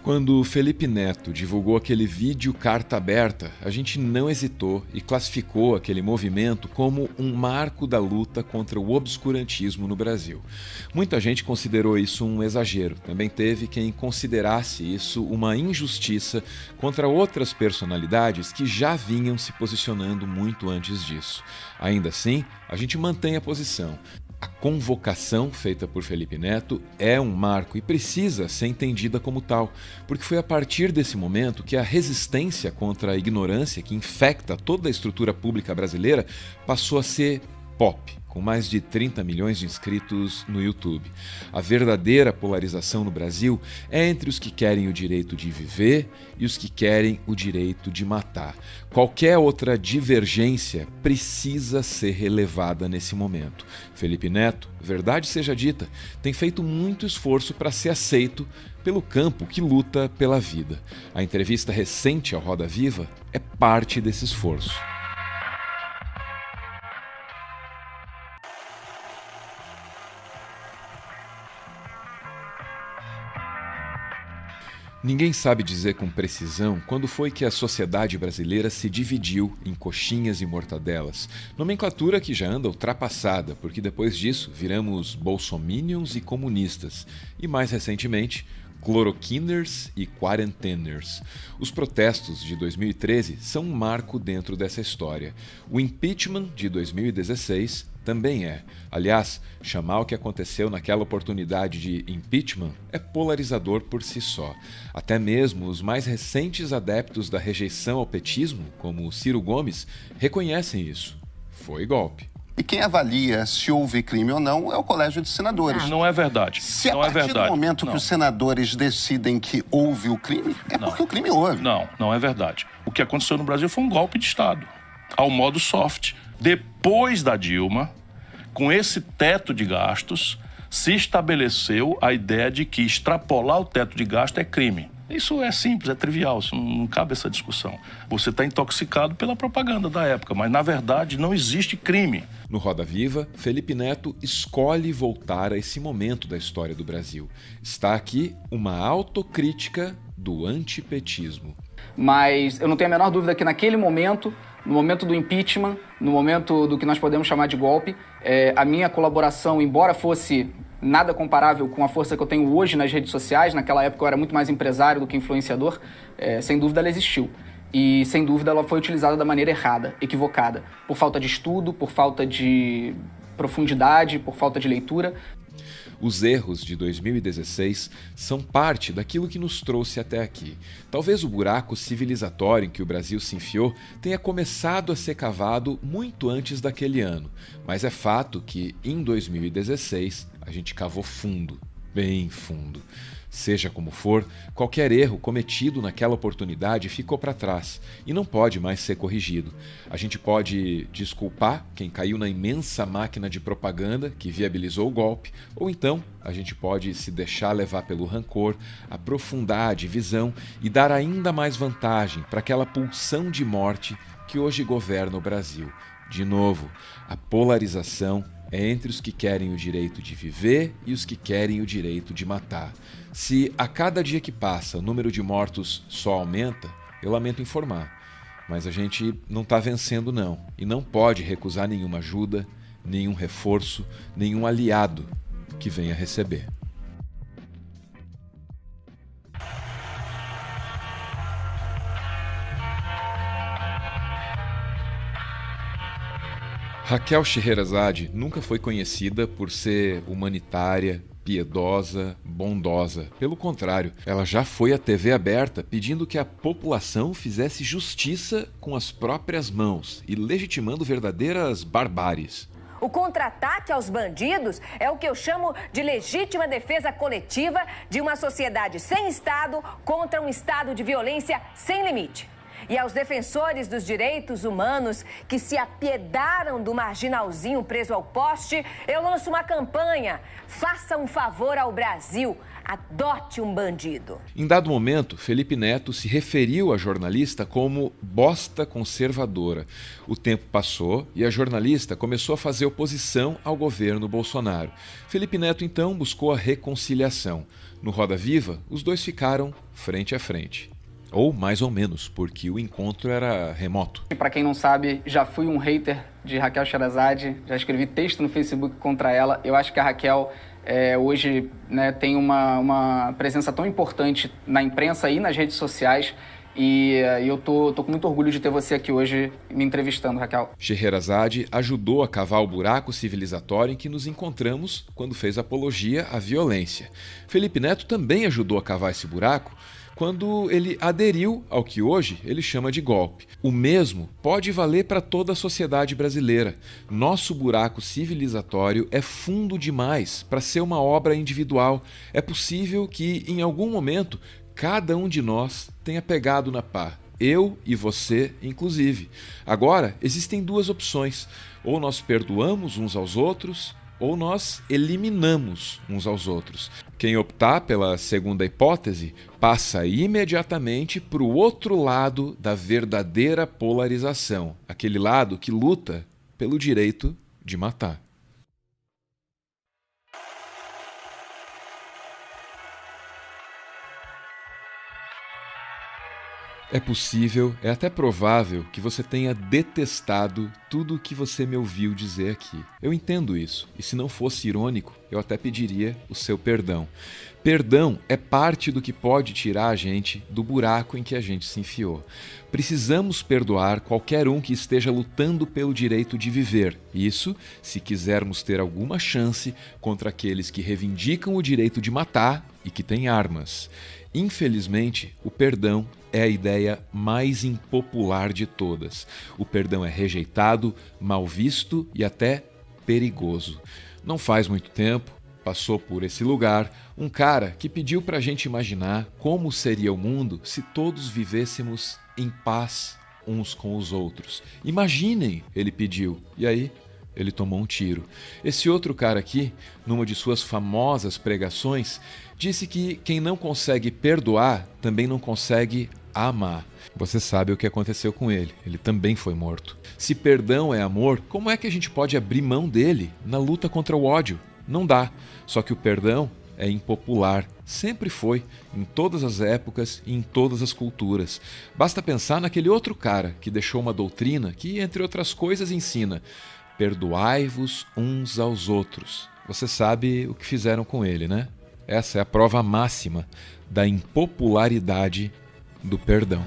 Quando Felipe Neto divulgou aquele vídeo Carta Aberta, a gente não hesitou e classificou aquele movimento como um marco da luta contra o obscurantismo no Brasil. Muita gente considerou isso um exagero. Também teve quem considerasse isso uma injustiça contra outras personalidades que já vinham se posicionando muito antes disso. Ainda assim, a gente mantém a posição. A convocação feita por Felipe Neto é um marco e precisa ser entendida como tal, porque foi a partir desse momento que a resistência contra a ignorância que infecta toda a estrutura pública brasileira passou a ser pop, com mais de 30 milhões de inscritos no YouTube. A verdadeira polarização no Brasil é entre os que querem o direito de viver e os que querem o direito de matar. Qualquer outra divergência precisa ser relevada nesse momento. Felipe Neto, verdade seja dita, tem feito muito esforço para ser aceito pelo campo que luta pela vida. A entrevista recente ao Roda Viva é parte desse esforço. Ninguém sabe dizer com precisão quando foi que a sociedade brasileira se dividiu em coxinhas e mortadelas, nomenclatura que já anda ultrapassada, porque depois disso viramos bolsominions e comunistas, e mais recentemente, cloroquiners e quarenteners. Os protestos de 2013 são um marco dentro dessa história. O impeachment de 2016 também é. Aliás, chamar o que aconteceu naquela oportunidade de impeachment é polarizador por si só. Até mesmo os mais recentes adeptos da rejeição ao petismo, como Ciro Gomes, reconhecem isso. Foi golpe. E quem avalia se houve crime ou não é o Colégio de Senadores. Não é verdade. Se a partir do momento que os senadores decidem que houve o crime, é porque o crime houve. Não é verdade. O que aconteceu no Brasil foi um golpe de Estado, ao modo soft. Depois da Dilma, com esse teto de gastos, se estabeleceu a ideia de que extrapolar o teto de gasto é crime. Isso é simples, é trivial, isso não cabe essa discussão. Você está intoxicado pela propaganda da época, mas na verdade não existe crime. No Roda Viva, Felipe Neto escolhe voltar a esse momento da história do Brasil. Está aqui uma autocrítica do antipetismo. Mas eu não tenho a menor dúvida que naquele momento, no momento do impeachment, no momento do que nós podemos chamar de golpe, a minha colaboração, embora fosse nada comparável com a força que eu tenho hoje nas redes sociais, naquela época eu era muito mais empresário do que influenciador, sem dúvida ela existiu. E, sem dúvida, ela foi utilizada da maneira errada, equivocada, por falta de estudo, por falta de profundidade, por falta de leitura. Os erros de 2016 são parte daquilo que nos trouxe até aqui. Talvez o buraco civilizatório em que o Brasil se enfiou tenha começado a ser cavado muito antes daquele ano, mas é fato que, em 2016, a gente cavou fundo, bem fundo. Seja como for, qualquer erro cometido naquela oportunidade ficou para trás e não pode mais ser corrigido. A gente pode desculpar quem caiu na imensa máquina de propaganda que viabilizou o golpe, ou então a gente pode se deixar levar pelo rancor, aprofundar a divisão e dar ainda mais vantagem para aquela pulsão de morte que hoje governa o Brasil. De novo, a polarização é entre os que querem o direito de viver e os que querem o direito de matar. Se a cada dia que passa o número de mortos só aumenta, eu lamento informar, mas a gente não está vencendo não, e não pode recusar nenhuma ajuda, nenhum reforço, nenhum aliado que venha receber. Raquel Scheherazade nunca foi conhecida por ser humanitária, piedosa, bondosa. Pelo contrário, ela já foi à TV aberta pedindo que a população fizesse justiça com as próprias mãos e legitimando verdadeiras barbáries. O contra-ataque aos bandidos é o que eu chamo de legítima defesa coletiva de uma sociedade sem Estado contra um Estado de violência sem limite. E aos defensores dos direitos humanos que se apiedaram do marginalzinho preso ao poste, eu lanço uma campanha. Faça um favor ao Brasil. Adote um bandido. Em dado momento, Felipe Neto se referiu à jornalista como bosta conservadora. O tempo passou e a jornalista começou a fazer oposição ao governo Bolsonaro. Felipe Neto, então, buscou a reconciliação. No Roda Viva, os dois ficaram frente a frente. Ou mais ou menos, porque o encontro era remoto. Para quem não sabe, já fui um hater de Raquel Sherazade, já escrevi texto no Facebook contra ela. Eu acho que a Raquel hoje, né, tem uma presença tão importante na imprensa e nas redes sociais. E eu tô com muito orgulho de ter você aqui hoje me entrevistando, Raquel. Sherazade ajudou a cavar o buraco civilizatório em que nos encontramos quando fez apologia à violência. Felipe Neto também ajudou a cavar esse buraco quando ele aderiu ao que hoje ele chama de golpe. O mesmo pode valer para toda a sociedade brasileira. Nosso buraco civilizatório é fundo demais para ser uma obra individual. É possível que, em algum momento, cada um de nós tenha pegado na pá. Eu e você, inclusive. Agora, existem duas opções. Ou nós perdoamos uns aos outros, ou nós eliminamos uns aos outros. Quem optar pela segunda hipótese passa imediatamente para o outro lado da verdadeira polarização, aquele lado que luta pelo direito de matar. É possível, é até provável que você tenha detestado tudo o que você me ouviu dizer aqui. Eu entendo isso, e se não fosse irônico, eu até pediria o seu perdão. Perdão é parte do que pode tirar a gente do buraco em que a gente se enfiou. Precisamos perdoar qualquer um que esteja lutando pelo direito de viver. Isso, se quisermos ter alguma chance contra aqueles que reivindicam o direito de matar e que têm armas. Infelizmente, o perdão é a ideia mais impopular de todas. O perdão é rejeitado, mal visto e até perigoso. Não faz muito tempo, passou por esse lugar um cara que pediu pra gente imaginar como seria o mundo se todos vivêssemos em paz uns com os outros. Imaginem, ele pediu. E aí, ele tomou um tiro. Esse outro cara aqui, numa de suas famosas pregações, disse que quem não consegue perdoar também não consegue amar. Você sabe o que aconteceu com ele. Ele também foi morto. Se perdão é amor, como é que a gente pode abrir mão dele na luta contra o ódio? Não dá. Só que o perdão é impopular. Sempre foi, em todas as épocas e em todas as culturas. Basta pensar naquele outro cara que deixou uma doutrina que, entre outras coisas, ensina: perdoai-vos uns aos outros. Você sabe o que fizeram com ele, né? Essa é a prova máxima da impopularidade do perdão.